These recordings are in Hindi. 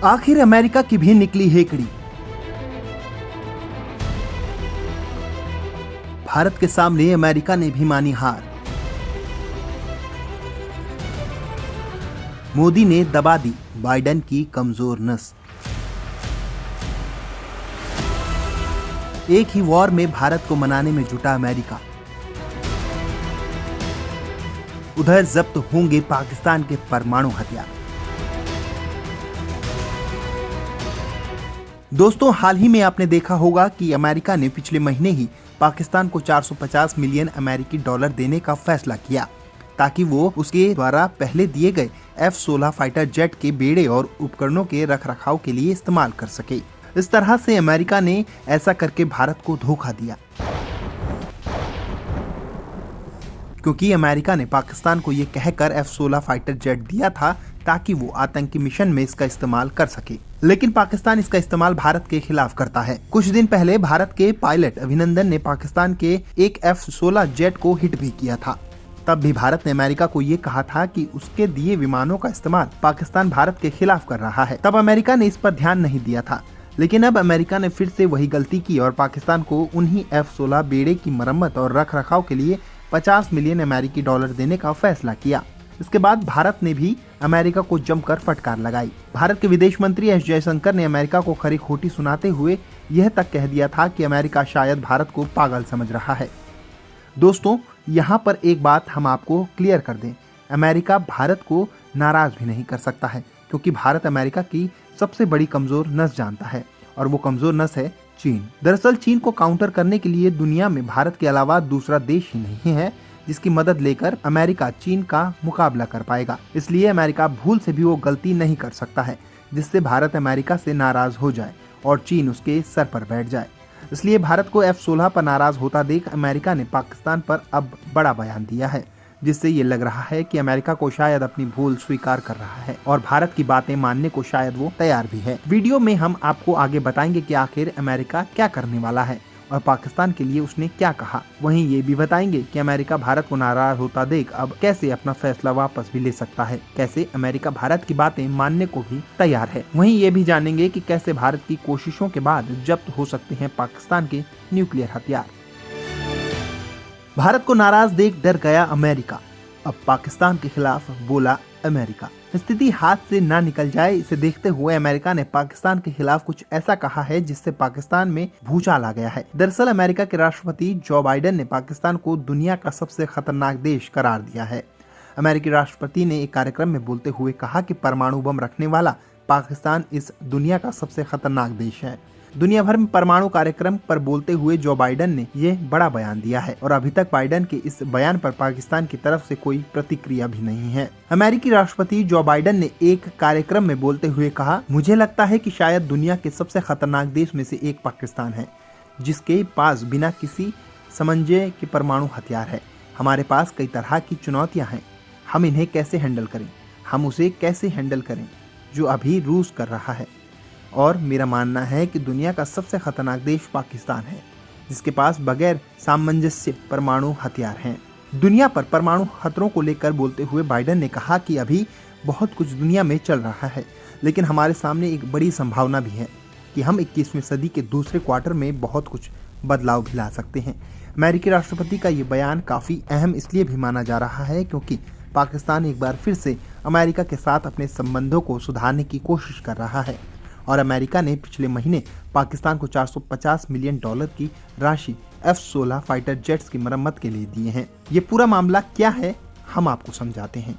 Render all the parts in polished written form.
आखिर अमेरिका की भी निकली हेकड़ी। भारत के सामने अमेरिका ने भी मानी हार। मोदी ने दबा दी बाइडेन की कमजोर नस। एक ही वॉर में भारत को मनाने में जुटा अमेरिका। उधर जब्त होंगे पाकिस्तान के परमाणु हथियार। दोस्तों, हाल ही में आपने देखा होगा कि अमेरिका ने पिछले महीने ही पाकिस्तान को 450 मिलियन अमेरिकी डॉलर देने का फैसला किया ताकि वो उसके द्वारा पहले दिए गए F-16 फाइटर जेट के बेड़े और उपकरणों के रखरखाव के लिए इस्तेमाल कर सके। इस तरह से अमेरिका ने ऐसा करके भारत को धोखा दिया, क्योंकि अमेरिका ने पाकिस्तान को ये कहकर F-16 फाइटर जेट दिया था ताकि वो आतंकी मिशन में इसका इस्तेमाल कर सके, लेकिन पाकिस्तान इसका इस्तेमाल भारत के खिलाफ करता है। कुछ दिन पहले भारत के पायलट अभिनंदन ने पाकिस्तान के एक F-16 जेट को हिट भी किया था। तब भी भारत ने अमेरिका को ये कहा था कि उसके दिए विमानों का इस्तेमाल पाकिस्तान भारत के खिलाफ कर रहा है। तब अमेरिका ने इस पर ध्यान नहीं दिया था, लेकिन अब अमेरिका ने फिर से वही गलती की और पाकिस्तान को उन्हीं F-16 बेड़े की मरम्मत और रखरखाव के लिए 50 मिलियन अमेरिकी डॉलर देने का फैसला किया। इसके बाद भारत ने भी अमेरिका को जमकर फटकार लगाई। भारत के विदेश मंत्री एस जयशंकर ने अमेरिका को खरी खोटी सुनाते हुए यह तक कह दिया था कि अमेरिका शायद भारत को पागल समझ रहा है। दोस्तों, यहाँ पर एक बात हम आपको क्लियर कर दें, अमेरिका भारत को नाराज भी नहीं कर सकता है, क्योंकि भारत अमेरिका की सबसे बड़ी कमजोर नस जानता है और वो कमजोर नस है चीन। दरअसल चीन को काउंटर करने के लिए दुनिया में भारत के अलावा दूसरा देश ही नहीं है जिसकी मदद लेकर अमेरिका चीन का मुकाबला कर पाएगा। इसलिए अमेरिका भूल से भी वो गलती नहीं कर सकता है जिससे भारत अमेरिका से नाराज हो जाए और चीन उसके सर पर बैठ जाए। इसलिए भारत को F-16 पर नाराज होता देख अमेरिका ने पाकिस्तान पर अब बड़ा बयान दिया है, जिससे ये लग रहा है कि अमेरिका को शायद अपनी भूल स्वीकार कर रहा है और भारत की बातें मानने को शायद वो तैयार भी है। वीडियो में हम आपको आगे बताएंगे कि आखिर अमेरिका क्या करने वाला है और पाकिस्तान के लिए उसने क्या कहा। वहीं ये भी बताएंगे कि अमेरिका भारत को नाराज होता देख अब कैसे अपना फैसला वापस भी ले सकता है, कैसे अमेरिका भारत की बातें मानने को भी तैयार है। वहीं ये भी जानेंगे कि कैसे भारत की कोशिशों के बाद जब्त हो सकते हैं पाकिस्तान के न्यूक्लियर हथियार। भारत को नाराज देख डर गया अमेरिका, अब पाकिस्तान के खिलाफ बोला अमेरिका। स्थिति हाथ से ना निकल जाए, इसे देखते हुए अमेरिका ने पाकिस्तान के खिलाफ कुछ ऐसा कहा है जिससे पाकिस्तान में भूचाल आ गया है। दरअसल अमेरिका के राष्ट्रपति जो बाइडेन ने पाकिस्तान को दुनिया का सबसे खतरनाक देश करार दिया है। अमेरिकी राष्ट्रपति ने एक कार्यक्रम में बोलते हुए कहा कि परमाणु बम रखने वाला पाकिस्तान इस दुनिया का सबसे खतरनाक देश है। दुनिया भर में परमाणु कार्यक्रम पर बोलते हुए जो बाइडेन ने ये बड़ा बयान दिया है और अभी तक बाइडेन के इस बयान पर पाकिस्तान की तरफ से कोई प्रतिक्रिया भी नहीं है। अमेरिकी राष्ट्रपति जो बाइडेन ने एक कार्यक्रम में बोलते हुए कहा, मुझे लगता है कि शायद दुनिया के सबसे खतरनाक देश में से एक पाकिस्तान है, जिसके पास बिना किसी समझे के परमाणु हथियार है। हमारे पास कई तरह की चुनौतियां हैं, हम इन्हें कैसे हैंडल करें, हम उसे कैसे हैंडल करें जो अभी रूस कर रहा है। और मेरा मानना है कि दुनिया का सबसे खतरनाक देश पाकिस्तान है, जिसके पास बगैर सामंजस्य परमाणु हथियार हैं। दुनिया पर परमाणु खतरों को लेकर बोलते हुए बाइडेन ने कहा कि अभी बहुत कुछ दुनिया में चल रहा है, लेकिन हमारे सामने एक बड़ी संभावना भी है कि हम 21वीं सदी के दूसरे क्वार्टर में बहुत कुछ बदलाव भी ला सकते हैं। अमेरिकी राष्ट्रपति का ये बयान काफ़ी अहम इसलिए भी माना जा रहा है क्योंकि पाकिस्तान एक बार फिर से अमेरिका के साथ अपने संबंधों को सुधारने की कोशिश कर रहा है और अमेरिका ने पिछले महीने पाकिस्तान को 450 मिलियन डॉलर की राशि F-16 फाइटर जेट्स की मरम्मत के लिए दिए हैं। ये पूरा मामला क्या है हम आपको समझाते हैं।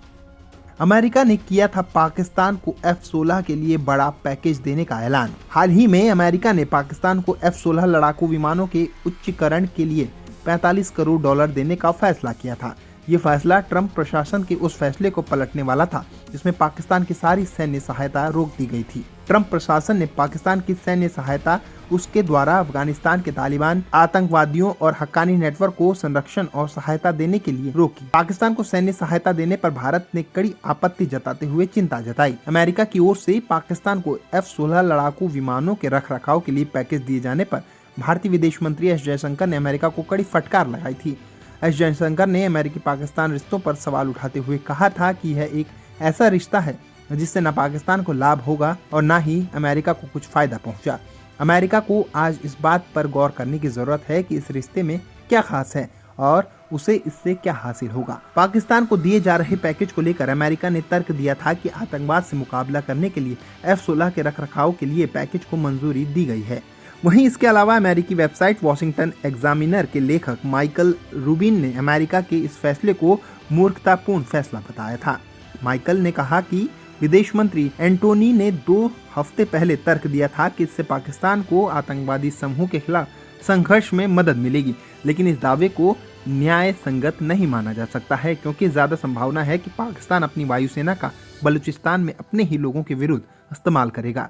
अमेरिका ने किया था पाकिस्तान को F-16 के लिए बड़ा पैकेज देने का ऐलान। हाल ही में अमेरिका ने पाकिस्तान को F-16 लड़ाकू विमानों के उच्चीकरण के लिए 45 करोड़ डॉलर देने का फैसला किया था। ये फैसला ट्रंप प्रशासन के उस फैसले को पलटने वाला था जिसमें पाकिस्तान की सारी सैन्य सहायता रोक दी गई थी। ट्रंप प्रशासन ने पाकिस्तान की सैन्य सहायता उसके द्वारा अफगानिस्तान के तालिबान आतंकवादियों और हक्कानी नेटवर्क को संरक्षण और सहायता देने के लिए रोकी। पाकिस्तान को सैन्य सहायता देने पर भारत ने कड़ी आपत्ति जताते हुए चिंता जताई। अमेरिका की ओर से पाकिस्तान को F-16 लड़ाकू विमानों के रखरखाव के लिए पैकेज दिए जाने पर भारतीय विदेश मंत्री एस जयशंकर ने अमेरिका को कड़ी फटकार लगाई थी। एस जयशंकर ने अमेरिकी पाकिस्तान रिश्तों पर सवाल उठाते हुए कहा था कि यह एक ऐसा रिश्ता है जिससे न पाकिस्तान को लाभ होगा और न ही अमेरिका को कुछ फायदा पहुंचा। अमेरिका को आज इस बात पर गौर करने की जरूरत है कि इस रिश्ते में क्या खास है और उसे इससे क्या हासिल होगा। पाकिस्तान को दिए जा रहे पैकेज को लेकर अमेरिका ने तर्क दिया था कि आतंकवाद से मुकाबला करने के लिए F-16 के रखरखाव के लिए पैकेज को मंजूरी दी गई है। वहीं इसके अलावा अमेरिकी वेबसाइट वॉशिंगटन एग्जामिनर के लेखक माइकल रूबिन ने अमेरिका के इस फैसले को मूर्खतापूर्ण फैसला बताया था। माइकल ने कहा कि विदेश मंत्री एंटोनी ने 2 हफ्ते पहले तर्क दिया था कि इससे पाकिस्तान को आतंकवादी समूह के खिलाफ संघर्ष में मदद मिलेगी, लेकिन इस दावे को न्याय संगत नहीं माना जा सकता है क्योंकि ज्यादा संभावना है कि पाकिस्तान अपनी वायुसेना का बलूचिस्तान में अपने ही लोगों के विरुद्ध इस्तेमाल करेगा।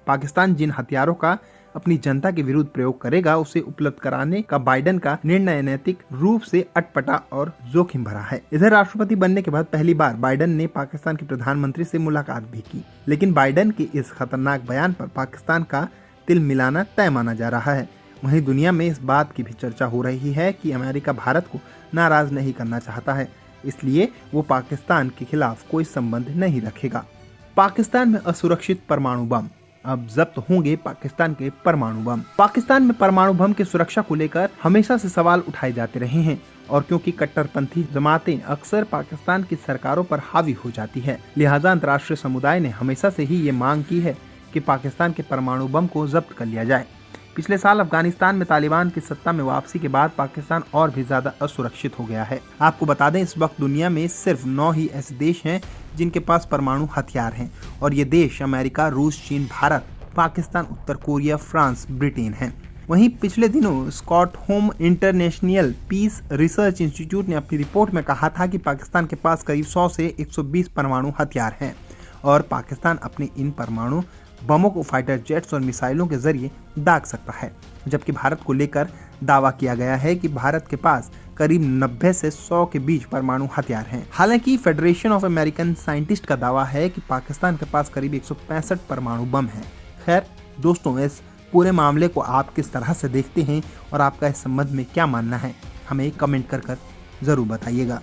पाकिस्तान जिन हथियारों का अपनी जनता के विरुद्ध प्रयोग करेगा उसे उपलब्ध कराने का बाइडेन का निर्णय नैतिक रूप से अटपटा और जोखिम भरा है। इधर राष्ट्रपति बनने के बाद पहली बार बाइडेन ने पाकिस्तान के प्रधानमंत्री से मुलाकात भी की, लेकिन बाइडेन के इस खतरनाक बयान पर पाकिस्तान का तिल मिलाना तय माना जा रहा है। वहीं दुनिया में इस बात की भी चर्चा हो रही है कि अमेरिका भारत को नाराज नहीं करना चाहता है, इसलिए वो पाकिस्तान के खिलाफ कोई संबंध नहीं रखेगा। पाकिस्तान में असुरक्षित परमाणु बम, अब जब्त होंगे पाकिस्तान के परमाणु बम। पाकिस्तान में परमाणु बम की सुरक्षा को लेकर हमेशा से सवाल उठाए जाते रहे हैं और क्योंकि कट्टरपंथी जमातें अक्सर पाकिस्तान की सरकारों पर हावी हो जाती है, लिहाजा अंतर्राष्ट्रीय समुदाय ने हमेशा से ही ये मांग की है कि पाकिस्तान के परमाणु बम को जब्त कर लिया जाए। पिछले साल अफगानिस्तान में तालिबान की सत्ता में वापसी के बाद पाकिस्तान और भी ज्यादा असुरक्षित हो गया है। आपको बता दें, इस वक्त दुनिया में सिर्फ 9 ही ऐसे देश हैं जिनके पास परमाणु हथियार हैं और ये देश अमेरिका, रूस, चीन, भारत, पाकिस्तान, उत्तर कोरिया, फ्रांस, ब्रिटेन हैं। वहीं पिछले दिनों Stockholm International Peace Research Institute ने अपनी रिपोर्ट में कहा था कि पाकिस्तान के पास करीब 100 से 120 परमाणु हथियार हैं और पाकिस्तान अपने इन परमाणु बमों को फाइटर जेट्स और मिसाइलों के जरिए दाग सकता है, जबकि भारत को लेकर दावा किया गया है कि भारत के पास करीब 90 से 100 के बीच परमाणु हथियार हैं। हालांकि फेडरेशन ऑफ अमेरिकन साइंटिस्ट का दावा है कि पाकिस्तान के पास करीब 165 परमाणु बम हैं। खैर दोस्तों, इस पूरे मामले को आप किस तरह से देखते हैं और आपका इस संबंध में क्या मानना है, हमें कमेंट कर जरूर बताइएगा।